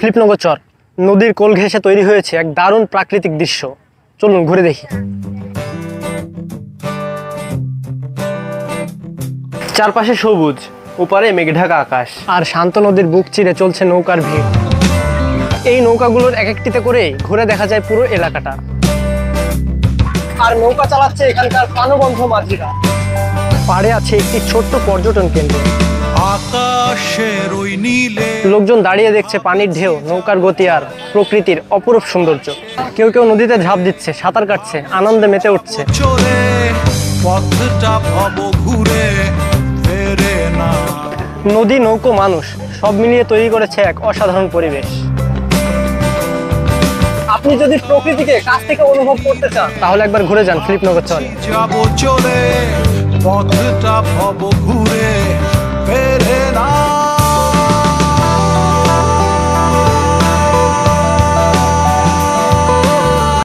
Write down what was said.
ফিলিপনগর চর নদীর কোল ঘেঁষে তৈরি হয়েছে এক দারুণ প্রাকৃতিক দৃশ্য। চলুন ঘুরে দেখি। চারপাশে সবুজ, ওপারে মেঘঢাকা আকাশ, আর শান্ত নদীর বুক চিরে চলছে নৌকার ভিড়। এই নৌকাগুলোর এক একটিতে করে ঘুরে দেখা যায় পুরো এলাকাটা। আর নৌকা চালাচ্ছে এখানকার প্রাণবন্ত মাঝিরা। পাড়ে আছে একটি ছোট্ট পর্যটন কেন্দ্র। আকাশের ওই নীলে লোকজন দাঁড়িয়ে দেখছে পানির ঢেউ, নৌকার গতি আর প্রকৃতির অপরূপ সৌন্দর্য। কেউ কেউ নদীতে ঝাঁপ দিচ্ছে, সাঁতার কাটছে, আনন্দে মেতে উঠছে। চলে পথটা ভব ঘুরে ফেরে না। নদী, নৌকো, মানুষ সব মিলিয়ে তৈরি করেছে এক অসাধারণ পরিবেশ। আপনি যদি প্রকৃতিকে কাছ থেকে অনুভব করতে চান তাহলে একবার ঘুরে যান ফিলিপনগর চরে। যাব চলে পথটা ভব ঘুরে ফেরে না।